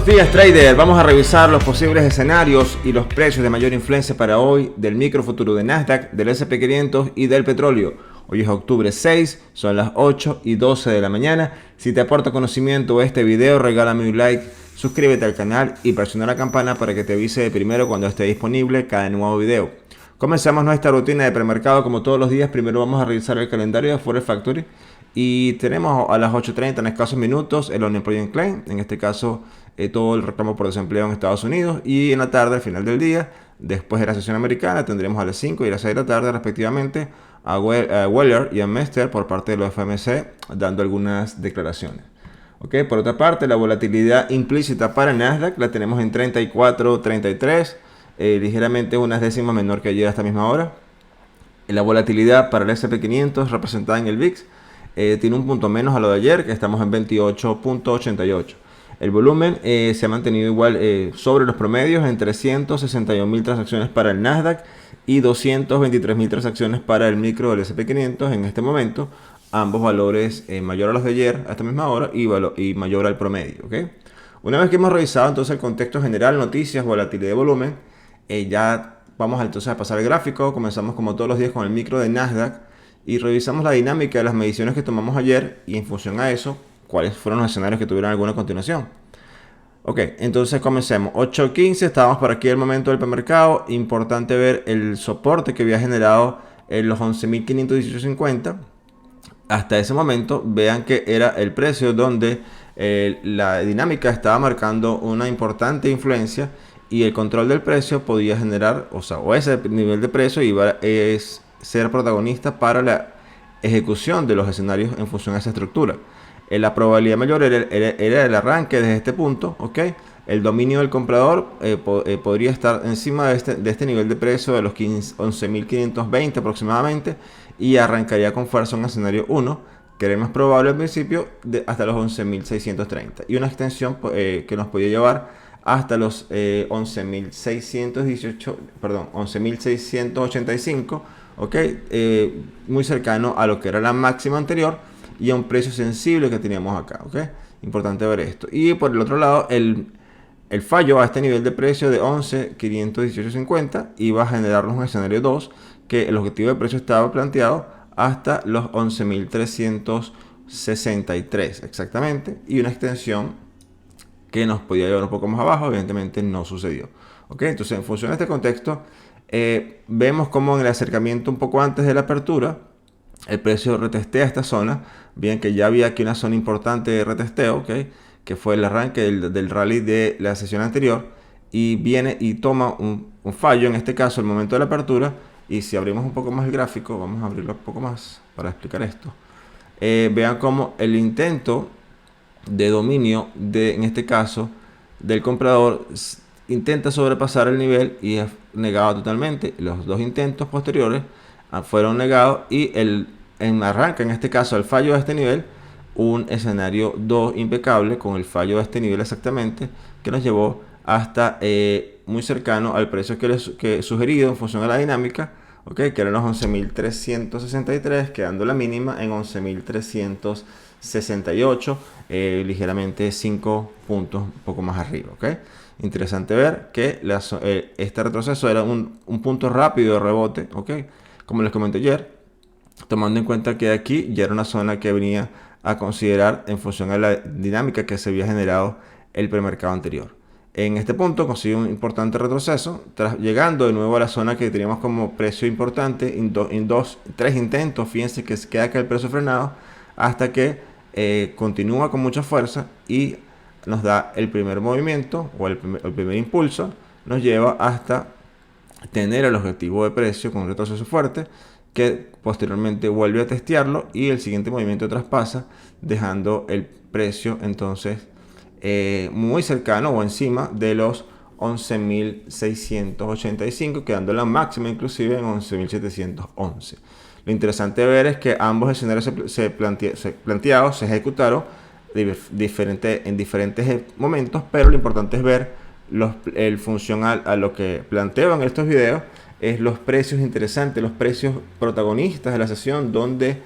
días, trader. Vamos a revisar los posibles escenarios y los precios de mayor influencia para hoy del microfuturo de Nasdaq, del S&P 500 y del petróleo. Hoy es octubre 6, son las 8:12 de la mañana. Si te aporta conocimiento este video, regálame un like, suscríbete al canal y presiona la campana para que te avise de primero cuando esté disponible cada nuevo video. Comenzamos nuestra rutina de premercado como todos los días. Primero vamos a revisar el calendario de Forex Factory. Y tenemos a las 8:30 en escasos minutos el Unemployment Claim, en este caso todo el reclamo por desempleo en Estados Unidos. Y en la tarde, al final del día, después de la sesión americana, tendremos a las 5 y las 6 de la tarde respectivamente a Weller y a Mester por parte de los FMC dando algunas declaraciones. Por otra parte, la volatilidad implícita para Nasdaq la tenemos en 34.33, ligeramente unas décimas menor que ayer a esta misma hora. La volatilidad para el S&P 500 representada en el VIX tiene un punto menos a lo de ayer, que estamos en 28.88. El volumen se ha mantenido igual sobre los promedios en 361.000 transacciones para el Nasdaq y 223.000 transacciones para el micro del S&P 500 en este momento. Ambos valores mayor a los de ayer a esta misma hora y mayor al promedio. Una vez que hemos revisado entonces el contexto general, noticias, volatilidad de volumen, ya vamos entonces a pasar al gráfico. Comenzamos como todos los días con el micro de Nasdaq y revisamos la dinámica de las mediciones que tomamos ayer y en función a eso, cuáles fueron los escenarios que tuvieron alguna continuación. Entonces comencemos. 8:15, estábamos por aquí el momento del premercado. Importante ver el soporte que había generado en los 11.518.50. Hasta ese momento, vean que era el precio donde la dinámica estaba marcando una importante influencia y el control del precio podía generar, o ese nivel de precio iba a ser protagonista para la ejecución de los escenarios en función a esa estructura. La probabilidad mayor era el arranque desde este punto, El dominio del comprador podría estar encima de este nivel de precio de los 11.520 aproximadamente y arrancaría con fuerza un escenario 1, que era más probable al principio, hasta los 11.630 y una extensión que nos podía llevar hasta los 11.685, muy cercano a lo que era la máxima anterior y a un precio sensible que teníamos acá, Importante ver esto. Y por el otro lado, el fallo a este nivel de precio de 11.518.50 iba a generarnos un escenario 2, que el objetivo de precio estaba planteado hasta los 11.363 exactamente, y una extensión que nos podía llevar un poco más abajo. Evidentemente no sucedió. Entonces, en función de este contexto, vemos como en el acercamiento un poco antes de la apertura, el precio retestea esta zona. Bien que ya había aquí una zona importante de retesteo, que fue el arranque del rally de la sesión anterior, y viene y toma un fallo, en este caso el momento de la apertura. Y si abrimos un poco más el gráfico, vamos a abrirlo un poco más para explicar esto. Vean cómo el intento de dominio en este caso del comprador intenta sobrepasar el nivel y es negado totalmente. Los dos intentos posteriores fueron negados y arranca en este caso el fallo de este nivel, un escenario 2 impecable con el fallo de este nivel exactamente, que nos llevó hasta muy cercano al precio que sugerido en función a la dinámica, que eran los 11.363, quedando la mínima en 11.368, ligeramente 5 puntos un poco más arriba. Interesante ver que este retroceso era un punto rápido de rebote, como les comenté ayer, tomando en cuenta que aquí ya era una zona que venía a considerar en función a la dinámica que se había generado el premercado anterior. En este punto consigue un importante retroceso, llegando de nuevo a la zona que teníamos como precio importante en tres intentos. Fíjense que se queda acá el precio frenado hasta que continúa con mucha fuerza y nos da el primer movimiento o el primer impulso, nos lleva hasta tener el objetivo de precio con un retroceso fuerte, que posteriormente vuelve a testearlo y el siguiente movimiento traspasa, dejando el precio entonces muy cercano o encima de los 11.685, quedando la máxima inclusive en 11.711. Lo interesante de ver es que ambos escenarios se ejecutaron en diferentes momentos, pero lo importante es ver el funcional a lo que planteo en estos videos, es los precios interesantes, los precios protagonistas de la sesión, donde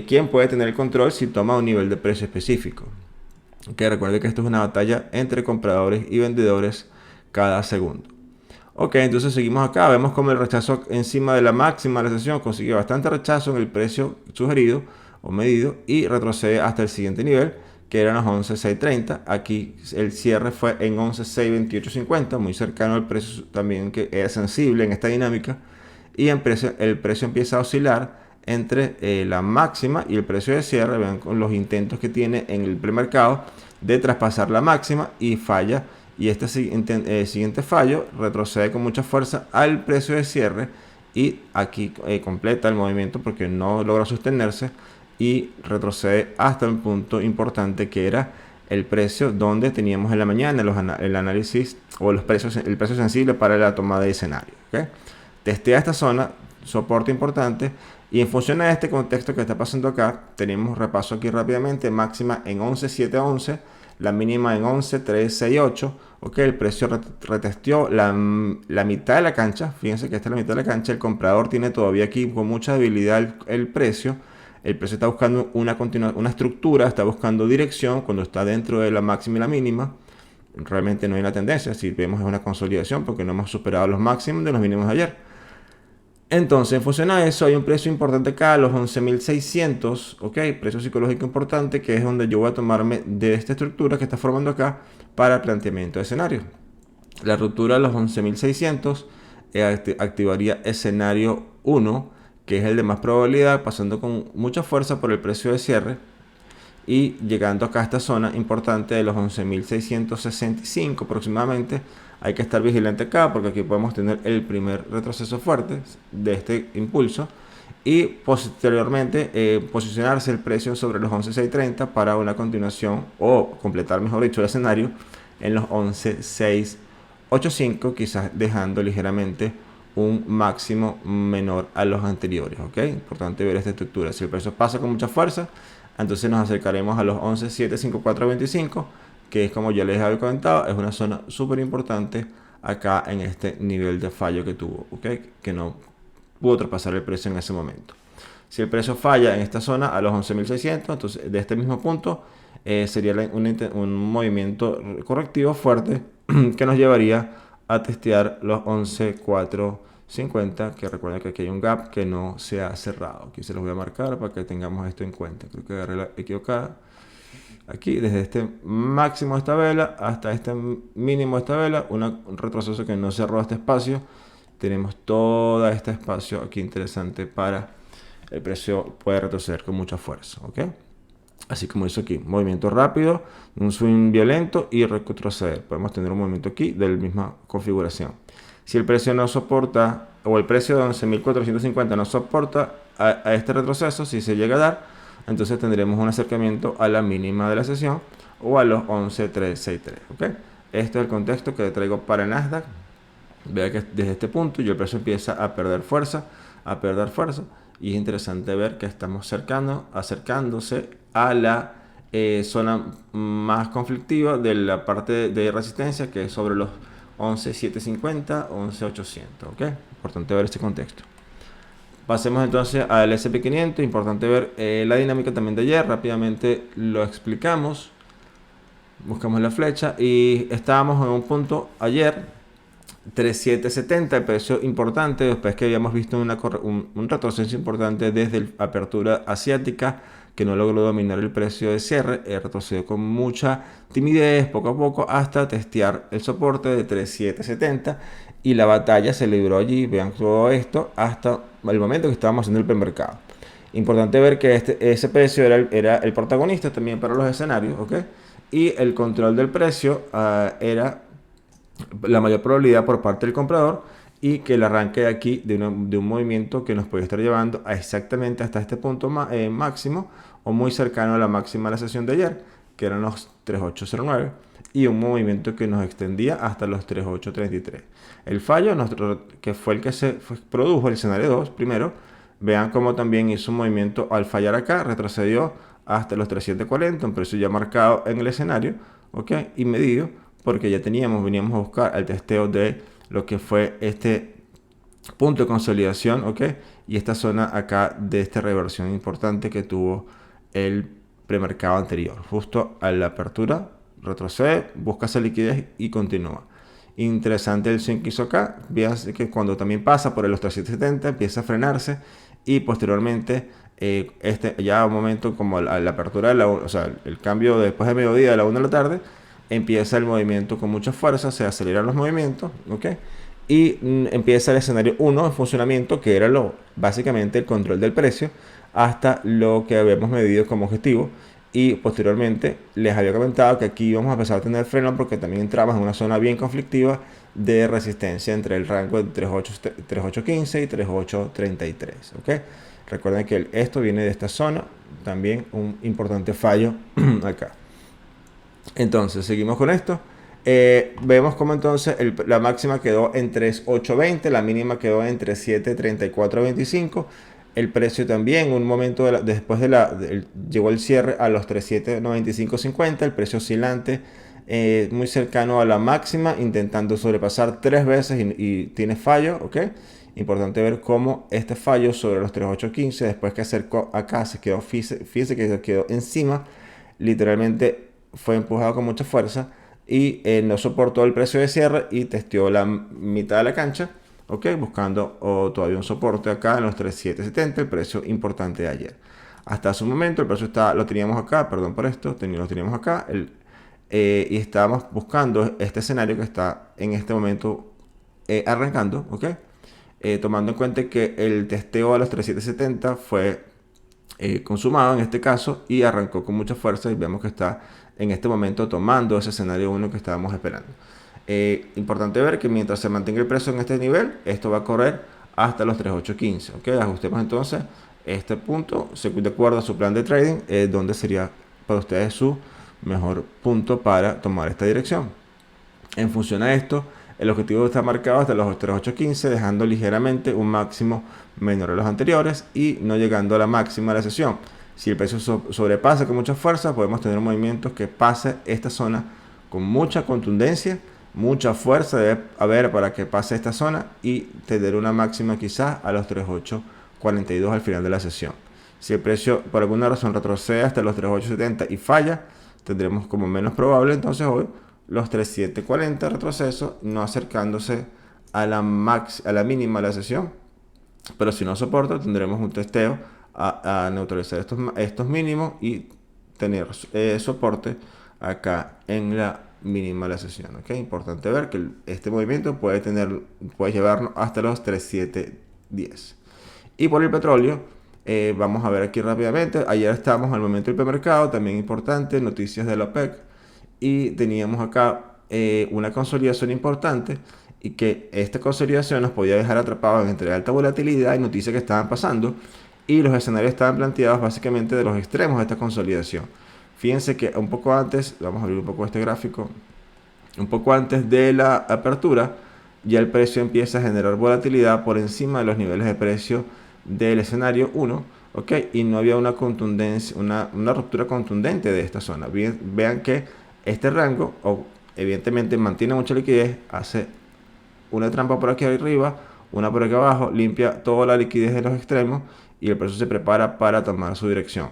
quién puede tener el control si toma un nivel de precio específico. Que recuerde que esto es una batalla entre compradores y vendedores cada segundo. Ok, entonces seguimos acá. Vemos como el rechazo encima de la máxima de la sesión consigue bastante rechazo en el precio sugerido o medido y retrocede hasta el siguiente nivel, que eran los 11.630. Aquí el cierre fue en 11.628.50, muy cercano al precio también, que es sensible en esta dinámica. Y el precio empieza a oscilar entre la máxima y el precio de cierre. Vean con los intentos que tiene en el premercado de traspasar la máxima y falla. Y este siguiente fallo retrocede con mucha fuerza al precio de cierre y aquí completa el movimiento porque no logra sostenerse y retrocede hasta un punto importante que era el precio donde teníamos en la mañana el análisis o el precio sensible para la toma de escenario. ¿Okay? Testea esta zona, soporte importante, y en función de este contexto que está pasando acá, tenemos repaso aquí rápidamente, máxima en 11.711, la mínima en 11.368, ok, el precio retesteó la mitad de la cancha, fíjense que esta es la mitad de la cancha, el comprador tiene todavía aquí con mucha debilidad el precio está buscando una estructura, está buscando dirección cuando está dentro de la máxima y la mínima. Realmente no hay una tendencia, si vemos es una consolidación porque no hemos superado los máximos de los mínimos de ayer. Entonces, en función a eso, hay un precio importante acá, los 11.600, ok, precio psicológico importante, que es donde yo voy a tomarme de esta estructura que está formando acá para el planteamiento de escenario. La ruptura de los 11.600 activaría escenario 1, que es el de más probabilidad, pasando con mucha fuerza por el precio de cierre y llegando acá a esta zona importante de los 11.665 aproximadamente. Hay que estar vigilante acá porque aquí podemos tener el primer retroceso fuerte de este impulso y posteriormente posicionarse el precio sobre los 11.630 para una continuación o completar, mejor dicho, el escenario en los 11.685, quizás dejando ligeramente un máximo menor a los anteriores. ¿Ok? Importante ver esta estructura. Si el precio pasa con mucha fuerza, entonces nos acercaremos a los 11.754.25, que es, como ya les había comentado, es una zona súper importante acá en este nivel de fallo que tuvo, ¿okay? Que no pudo traspasar el precio en ese momento. Si el precio falla en esta zona a los 11.600, entonces de este mismo punto sería un movimiento correctivo fuerte que nos llevaría a testear los 11.450, que recuerden que aquí hay un gap que no se ha cerrado. Aquí se los voy a marcar para que tengamos esto en cuenta. Creo que agarré la equivocada. Aquí, desde este máximo de esta vela hasta este mínimo de esta vela, un retroceso que no cerró este espacio. Tenemos todo este espacio aquí interesante para el precio puede retroceder con mucha fuerza, ¿ok? Así como hizo aquí, movimiento rápido, un swing violento y retroceder. Podemos tener un movimiento aquí de la misma configuración. Si el precio no soporta, o el precio de 11.450 no soporta a este retroceso, si se llega a dar, entonces tendremos un acercamiento a la mínima de la sesión o a los 11.363, ¿ok? Este es el contexto que traigo para Nasdaq. Vea que desde este punto ya el precio empieza a perder fuerza, y es interesante ver que estamos acercándose a la zona más conflictiva de la parte de resistencia, que es sobre los 11.750, 11.800, ¿ok? Importante ver este contexto. Pasemos entonces al SP500, importante ver la dinámica también de ayer, rápidamente lo explicamos. Buscamos la flecha y estábamos en un punto ayer 3.770, el precio importante después que habíamos visto un retroceso importante desde la apertura asiática que no logró dominar el precio de cierre, retrocedió con mucha timidez poco a poco hasta testear el soporte de 3.770 y la batalla se libró allí, vean todo esto, hasta el momento que estábamos haciendo el premercado. Importante ver que ese precio era el protagonista también para los escenarios, ¿ok? Y el control del precio era la mayor probabilidad por parte del comprador y que el arranque de aquí de un movimiento que nos puede estar llevando a exactamente hasta este punto máximo o muy cercano a la máxima de la sesión de ayer, que eran los 3.809, y un movimiento que nos extendía hasta los 3.833. El fallo que fue el que se produjo el escenario 2 primero, vean cómo también hizo un movimiento al fallar acá, retrocedió hasta los 3.740, un precio ya marcado en el escenario, ¿ok? Y medido, porque ya veníamos a buscar el testeo de lo que fue este punto de consolidación, ¿ok? Y esta zona acá de esta reversión importante que tuvo el premercado anterior. Justo a la apertura, retrocede, busca esa liquidez y continúa. Interesante el swing que hizo acá. Veas que cuando también pasa por los 370 empieza a frenarse y posteriormente ya un momento como la apertura de o sea, el cambio después de mediodía a la 1 de la tarde, empieza el movimiento con mucha fuerza, se aceleran los movimientos, ¿ok? Y empieza el escenario 1 en funcionamiento, que era básicamente el control del precio hasta lo que habíamos medido como objetivo. Y posteriormente les había comentado que aquí vamos a empezar a tener freno porque también entramos en una zona bien conflictiva de resistencia entre el rango de 3815 y 3833, ¿ok? Recuerden que esto viene de esta zona, también un importante fallo acá. Entonces seguimos con esto. Vemos como entonces la máxima quedó en 3.820, la mínima quedó en 3.734.25. El precio también, un momento después llegó el cierre a los 3.795.50, el precio oscilante muy cercano a la máxima, intentando sobrepasar 3 veces y tiene fallo, ¿ok? Importante ver cómo este fallo sobre los 3.815, después que acercó acá, se quedó, fíjese que se quedó encima, literalmente fue empujado con mucha fuerza y no soportó el precio de cierre y testeó la mitad de la cancha, ¿ok? Buscando todavía un soporte acá en los 3.770, el precio importante de ayer. Hasta su momento el precio lo teníamos acá, perdón por esto, lo teníamos acá y estábamos buscando este escenario que está en este momento arrancando, ¿ok? Tomando en cuenta que el testeo a los 3.770 fue consumado en este caso y arrancó con mucha fuerza y vemos que está en este momento tomando ese escenario 1 que estábamos esperando. Importante ver que mientras se mantenga el precio en este nivel, esto va a correr hasta los 3.815, ¿ok? Ajustemos entonces este punto de acuerdo a su plan de trading, donde sería para ustedes su mejor punto para tomar esta dirección. En función a esto, el objetivo está marcado hasta los 3.815, dejando ligeramente un máximo menor a los anteriores y no llegando a la máxima de la sesión. Si el precio sobrepasa con mucha fuerza, podemos tener movimientos que pase esta zona con mucha contundencia, mucha fuerza debe haber para que pase esta zona y tener una máxima quizás a los 3.842 al final de la sesión. Si el precio por alguna razón retrocede hasta los 3.870 y falla, tendremos como menos probable entonces hoy los 3.740 retrocesos, no acercándose a la mínima de la sesión. Pero si no soporta, tendremos un testeo a neutralizar estos mínimos y tener soporte acá en la mínima de la sesión, ¿ok? Importante ver que este movimiento puede llevarnos hasta los 3.710. Y por el petróleo, vamos a ver aquí rápidamente. Ayer estábamos al momento del premercado, también importante, noticias de la OPEC. Y teníamos acá una consolidación importante y que esta consolidación nos podía dejar atrapados entre alta volatilidad y noticias que estaban pasando y los escenarios estaban planteados básicamente de los extremos de esta consolidación. Fíjense que un poco antes, vamos a abrir un poco este gráfico, un poco antes de la apertura ya el precio empieza a generar volatilidad por encima de los niveles de precio del escenario 1, ¿ok? Y no había una contundencia, una ruptura contundente de esta zona. Vean que este rango evidentemente mantiene mucha liquidez, hace una trampa por aquí arriba, una por aquí abajo, limpia toda la liquidez de los extremos y el precio se prepara para tomar su dirección.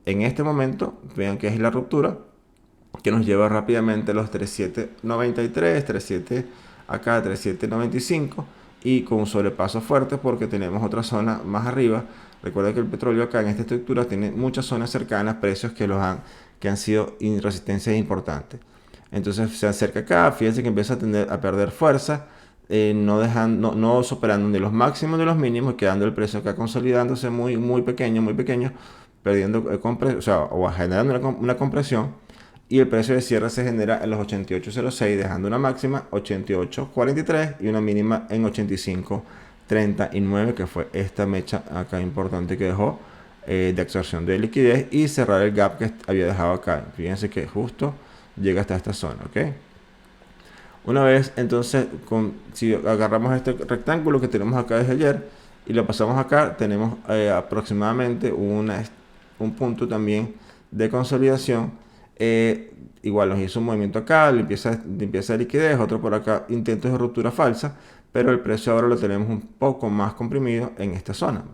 En este momento, vean que es la ruptura que nos lleva rápidamente a los 3.793, 3.7 acá, 3.795 y con un sobrepaso fuerte porque tenemos otra zona más arriba. Recuerda que el petróleo acá en esta estructura tiene muchas zonas cercanas, precios que han sido resistencias importantes. Entonces se acerca acá, fíjense que empieza a perder fuerza, no superando ni los máximos ni los mínimos, quedando el precio acá consolidándose muy pequeño, perdiendo o generando una compresión. Y el precio de cierre se genera en los 88.06, dejando una máxima 88.43 y una mínima en 85.39, que fue esta mecha acá importante que dejó de absorción de liquidez y cerrar el gap que había dejado acá. Fíjense que justo llega hasta esta zona, ¿ok? Una vez entonces, si agarramos este rectángulo que tenemos acá desde ayer y lo pasamos acá, tenemos aproximadamente un punto también de consolidación. Igual nos hizo un movimiento acá, limpieza de liquidez, otro por acá, intentos de ruptura falsa, pero el precio ahora lo tenemos un poco más comprimido en esta zona.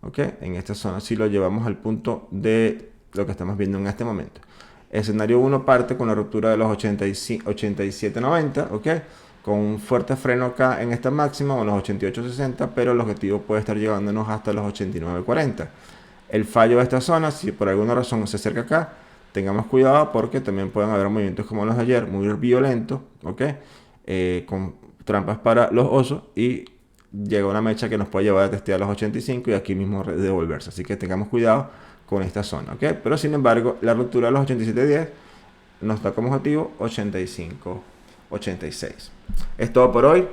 ¿Ok? En esta zona si lo llevamos al punto de lo que estamos viendo en este momento. Escenario 1 parte con la ruptura de los 87.90, ¿ok? Con un fuerte freno acá en esta máxima o en los 88.60, pero el objetivo puede estar llevándonos hasta los 89.40. El fallo de esta zona, si por alguna razón se acerca acá, tengamos cuidado porque también pueden haber movimientos como los de ayer, muy violentos, ¿ok? Con trampas para los osos y llega una mecha que nos puede llevar a testear los 85 y aquí mismo devolverse. Así que tengamos cuidado con esta zona, ¿ok? Pero sin embargo, la ruptura de los 87.10 nos da como objetivo 85.86. Es todo por hoy.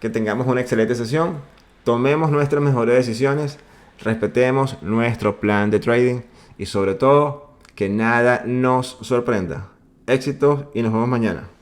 Que tengamos una excelente sesión. Tomemos nuestras mejores decisiones. Respetemos nuestro plan de trading. Y sobre todo, que nada nos sorprenda. Éxitos y nos vemos mañana.